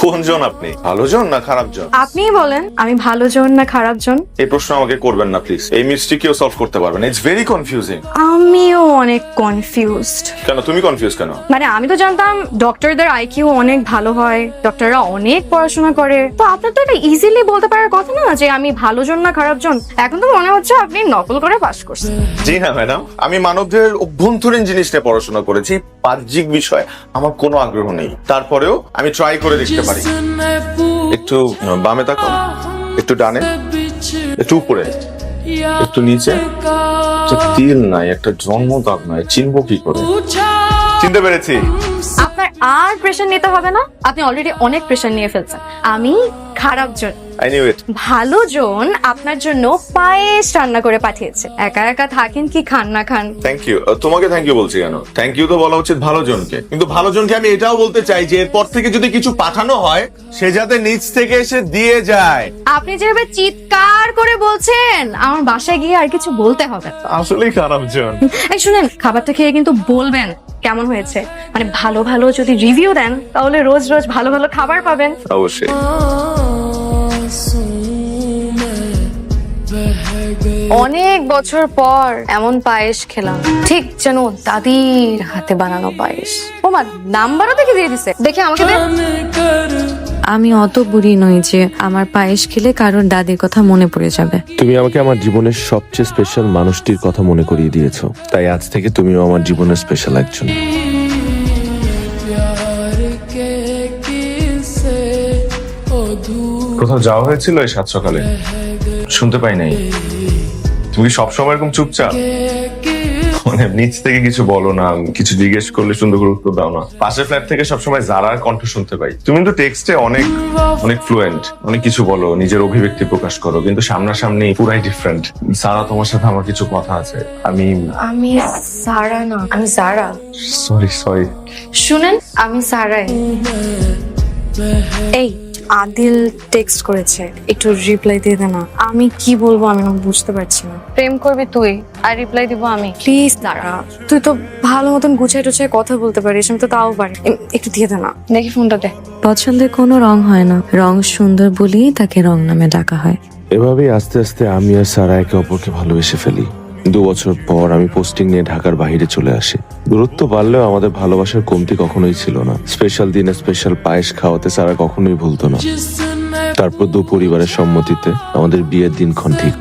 কোন জন আপনি, ভালো জন না খারাপ জন? আপনিই বলেন আমি ভালো জন না খারাপ জন। এই প্রশ্ন আমাকে করবেন না প্লিজ, এই মিস্ট্রি কেউ সলভ করতে পারবে না। It's very confusing. আমিও অনেক কনফিউজড। কেন তুমি কনফিউজ কেন? মানে আমি তো জানতাম ডক্টরদের আইকিউ অনেক ভালো হয়, ডক্টররা অনেক পড়াশোনা করে, তো আপনার তো এটা ইজিলি বলতে পারার কথা না যে আমি ভালো জন না খারাপ জন। এখন তো মনে হচ্ছে আপনি নকল করে পাস করছেন। জি না ম্যাডাম, আমি মানবদের অভ্যন্তরীণ জিনিস নিয়ে পড়াশোনা করেছি, বাহ্যিক বিষয় আমার কোনো আগ্রহ নেই। তারপরেও আমি ট্রাই করে দেখতে পারি। একটু বামে তাকাও, একটু ডানে, একটু উপরে, একটু নিচে। তিল নাই, একটা জন্মদাগ নাই, চিনবো কি করে? চিনতে পেরেছি। আপনার আর প্রেশার নিতে হবে না, আপনি অলরেডি অনেক প্রেশার নিয়ে ফেলছেন। আমি খারাপ জন। I knew it. ভালো জন আপনার জন্য পায়েস রান্না করে পাঠিয়েছে। একা একা থাকেন কি খান না খান। Thank you. তোমাকে থ্যাংক ইউ বলছি কেন? থ্যাংক ইউ তো বলা উচিত ভালো জনকে। কিন্তু ভালো জনকে আমি এটাও বলতে চাই যে এরপর থেকে যদি কিছু পাঠানো হয় সে যাতে নিচ থেকে এসে দিয়ে যায়। আপনি যেভাবে চিৎকার করে বলছেন আমার বাসায় গিয়ে আর কিছু বলতে হবে। আসলেই খারাপ জন। এই শুনেন, খাবারটা খেয়ে কিন্তু বলবেন কেমন হয়েছে। মানে ভালো ভালো যদি রিভিউ দেন তাহলে রোজ রোজ ভালো ভালো খাবার পাবেন। অবশ্যই। অনেক বছর পর এমন পায়েস খেলাম, ঠিক যেন দাদির হাতে বানানো পায়েস। ও মা, নাম্বারও দেখে দিয়ে দিছে, দেখে আমাকে দে। আমি অত বুড়ি নই যে আমার পায়েস খেলে কারোর দাদির কথা মনে পড়ে যাবে। তুমি আমাকে আমার জীবনের সবচেয়ে স্পেশাল মানুষটির কথা মনে করিয়ে দিয়েছো, তাই আজ থেকে তুমিও আমার জীবনের স্পেশাল একজন। কোথাও যাওয়া হয়েছিল এই সাত সকালে? শুনতে পাই নাই। তুমি কি সবসময় এরকম চুপচাপ? মানে নিচ থেকে কিছু বলো না, কিছু জিজ্ঞেস করলে সুন্দর করে উত্তর দাও না। পাশের ফ্ল্যাট থেকে সবসময় জারার কণ্ঠ শুনতে পাই। তুমি কিন্তু টেক্সটে অনেক অনেক ফ্লুয়েন্ট, অনেক কিছু বলো, নিজের অভিব্যক্তি প্রকাশ করো, কিন্তু সামনাসামনি পুরাই ডিফারেন্ট। সারা, তোমার সাথে আমার কিছু কথা আছে। আমি সারা না, আমি জারা। সরি। শুনেন, আমি সারাই। এই আদিল টেক্সট করেছে, একটু রিপ্লাই দিয়ে দে না। আমি কি বলবো আমি বুঝতে পারছি না। প্রেম করবি তুই আর রিপ্লাই দিব আমি? প্লিজ দাঁড়া, তুই তো ভালো মতন গুছাই টুছাই কথা বলতে পারিস, আমি তো তাও পারি। একটু দিয়ে দে না। দেখি ফোনটা দে। পছন্দের কোনো রং হয় না, রং সুন্দর বলেই তাকে রং নামে ডাকা হয়। এভাবেই আস্তে আস্তে আমি আর সারা একে অপরকে ভালোবেসে ফেলি। 2 বছর পর আমি পোস্টিং নিয়ে ঢাকার বাইরে চলে আসি। দূরত্ব বাড়লেও আমাদের ভালোবাসার কমতি কখনোই ছিল না। স্পেশাল দিনে স্পেশাল পায়েস খাওয়াতে সারা কখনোই ভুলতো না। তারপর 2 পরিবারের সম্মতিতে আমাদের বিয়ের দিনক্ষণ ঠিক।